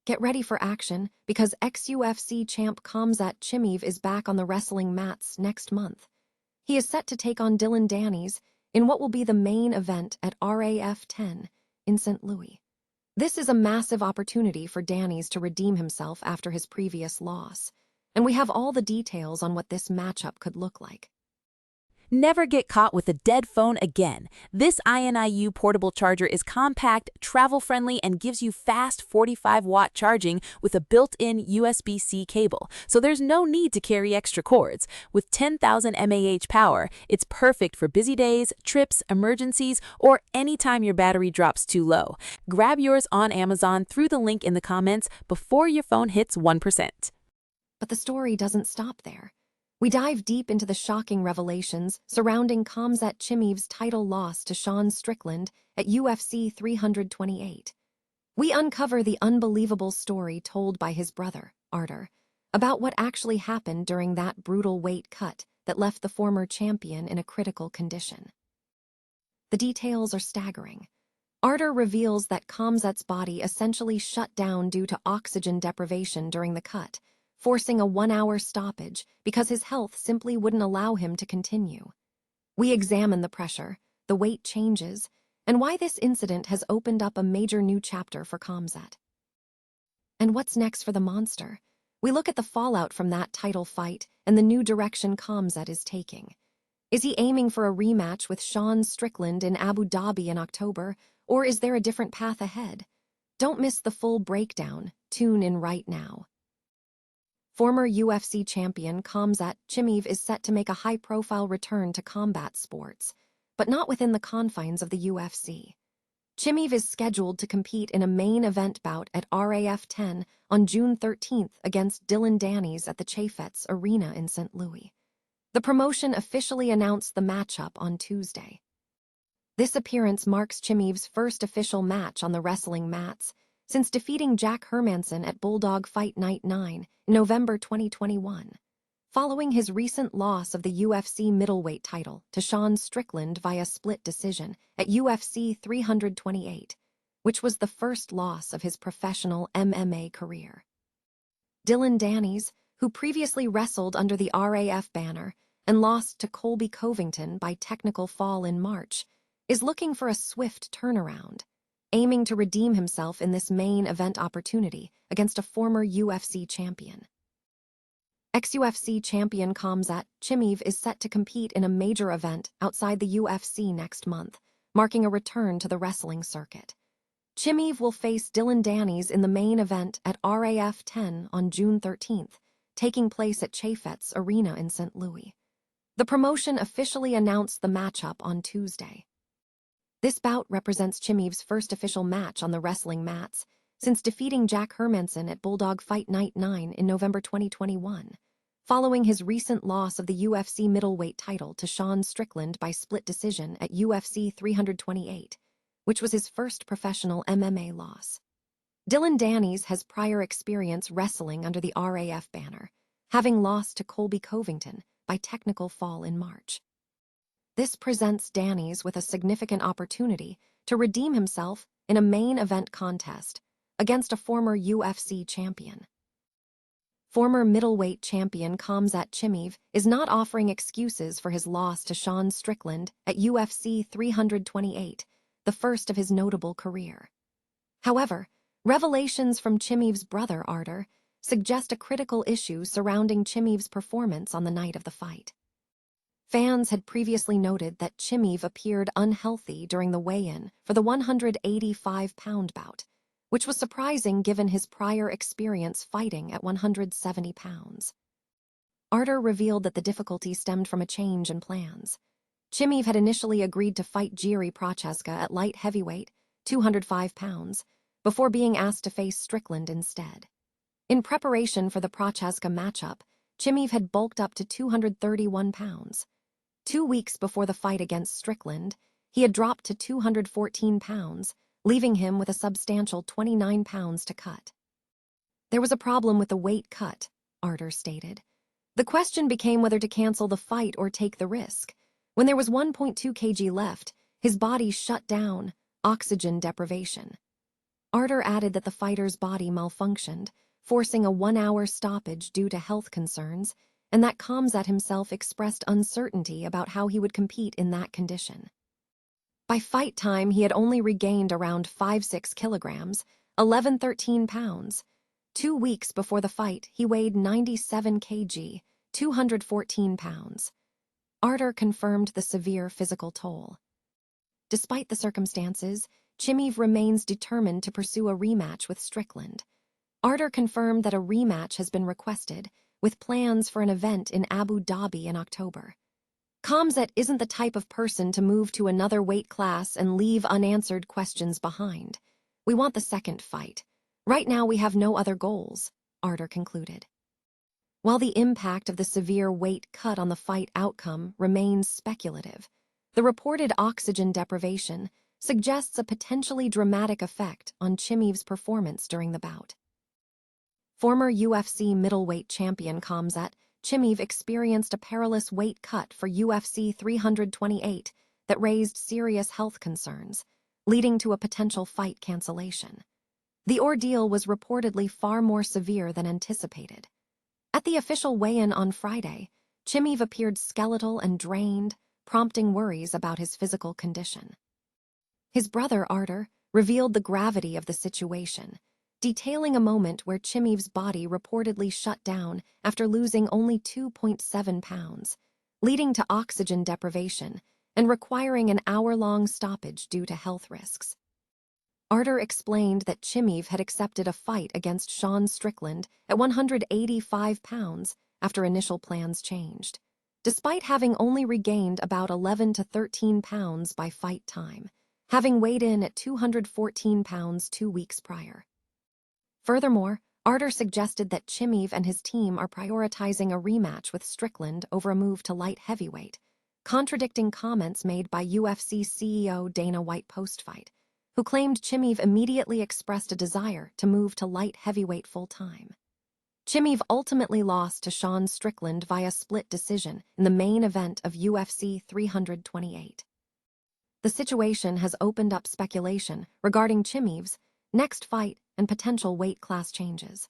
Get ready for action because ex-UFC champ Khamzat Chimaev is back on the wrestling mats next month. He is set to take on Dillon Danis in what will be the main event at RAF 10 in St. Louis. This is a massive opportunity for Danis to redeem himself after his previous loss, and we have all the details on what this matchup could look like. Never get caught with a dead phone again. This INIU portable charger is compact, travel-friendly, and gives you fast 45-watt charging with a built-in USB-C cable, so there's no need to carry extra cords. With 10,000 mAh power, it's perfect for busy days, trips, emergencies, or anytime your battery drops too low. Grab yours on Amazon through the link in the comments before your phone hits 1%. But the story doesn't stop there. We dive deep into the shocking revelations surrounding Khamzat Chimaev's title loss to Sean Strickland at UFC 328. We uncover the unbelievable story told by his brother, Artur, about what actually happened during that brutal weight cut that left the former champion in a critical condition. The details are staggering. Artur reveals that Khamzat's body essentially shut down due to oxygen deprivation during the cut, forcing a 1-hour stoppage because his health simply wouldn't allow him to continue. We examine the pressure, the weight changes, and why this incident has opened up a major new chapter for Khamzat. And what's next for the monster? We look at the fallout from that title fight and the new direction Khamzat is taking. Is he aiming for a rematch with Sean Strickland in Abu Dhabi in October, or is there a different path ahead? Don't miss the full breakdown. Tune in right now. Former UFC champion Khamzat Chimaev is set to make a high-profile return to combat sports, but not within the confines of the UFC. Chimaev is scheduled to compete in a main event bout at RAF 10 on June 13th against Dillon Danis at the Chaifetz Arena in St. Louis. The promotion officially announced the matchup on Tuesday. This appearance marks Chimaev's first official match on the wrestling mats since defeating Jack Hermansson at Bulldog Fight Night 9 in November 2021, following his recent loss of the UFC middleweight title to Sean Strickland via split decision at UFC 328, which was the first loss of his professional MMA career. Dillon Danis, who previously wrestled under the RAF banner and lost to Colby Covington by technical fall in March, is looking for a swift turnaround, aiming to redeem himself in this main event opportunity against a former UFC champion. Ex-UFC champion Khamzat Chimaev is set to compete in a major event outside the UFC next month, marking a return to the wrestling circuit. Chimaev will face Dillon Danis in the main event at RAF 10 on June 13th, taking place at Chaifetz Arena in St. Louis. The promotion officially announced the matchup on Tuesday. This bout represents Chimaev's first official match on the wrestling mats since defeating Jack Hermansson at Bulldog Fight Night 9 in November 2021, following his recent loss of the UFC middleweight title to Sean Strickland by split decision at UFC 328, which was his first professional MMA loss. Dillon Danis has prior experience wrestling under the RAF banner, having lost to Colby Covington by technical fall in March. This presents Danis with a significant opportunity to redeem himself in a main event contest against a former UFC champion. Former middleweight champion Khamzat Chimaev is not offering excuses for his loss to Sean Strickland at UFC 328, the first of his notable career. However, revelations from Chimaev's brother Artur suggest a critical issue surrounding Chimaev's performance on the night of the fight. Fans had previously noted that Chimaev appeared unhealthy during the weigh-in for the 185-pound bout, which was surprising given his prior experience fighting at 170 pounds. Artur revealed that the difficulty stemmed from a change in plans. Chimaev had initially agreed to fight Jiří Procházka at light heavyweight, 205 pounds, before being asked to face Strickland instead. In preparation for the Procházka matchup, Chimaev had bulked up to 231 pounds. 2 weeks before the fight against Strickland, he had dropped to 214 pounds, leaving him with a substantial 29 pounds to cut. There was a problem with the weight cut, Artur stated. The question became whether to cancel the fight or take the risk. When there was 1.2 kg left, his body shut down, oxygen deprivation. Arter added that the fighter's body malfunctioned, forcing a 1-hour stoppage due to health concerns, and that Khamzat himself expressed uncertainty about how he would compete in that condition. By fight time, he had only regained around 5-6 kilograms, 11-13 pounds. 2 weeks before the fight, he weighed 97 kg, 214 pounds. Arter confirmed the severe physical toll. Despite the circumstances, Chimaev remains determined to pursue a rematch with Strickland. Arter confirmed that a rematch has been requested, with plans for an event in Abu Dhabi in October. Khamzat isn't the type of person to move to another weight class and leave unanswered questions behind. We want the second fight. Right now we have no other goals, Arter concluded. While the impact of the severe weight cut on the fight outcome remains speculative, the reported oxygen deprivation suggests a potentially dramatic effect on Chimaev's performance during the bout. Former UFC middleweight champion Khamzat Chimaev experienced a perilous weight cut for UFC 328 that raised serious health concerns, leading to a potential fight cancellation. The ordeal was reportedly far more severe than anticipated. At the official weigh-in on Friday, Chimaev appeared skeletal and drained, prompting worries about his physical condition. His brother, Arter, revealed the gravity of the situation, detailing a moment where Chimaev's body reportedly shut down after losing only 2.7 pounds, leading to oxygen deprivation and requiring an hour-long stoppage due to health risks. Arter explained that Chimaev had accepted a fight against Sean Strickland at 185 pounds after initial plans changed, despite having only regained about 11 to 13 pounds by fight time, having weighed in at 214 pounds 2 weeks prior. Furthermore, Arter suggested that Chimaev and his team are prioritizing a rematch with Strickland over a move to light heavyweight, contradicting comments made by UFC CEO Dana White post-fight, who claimed Chimaev immediately expressed a desire to move to light heavyweight full-time. Chimaev ultimately lost to Sean Strickland via split decision in the main event of UFC 328. The situation has opened up speculation regarding Chimaev's next fight and potential weight class changes.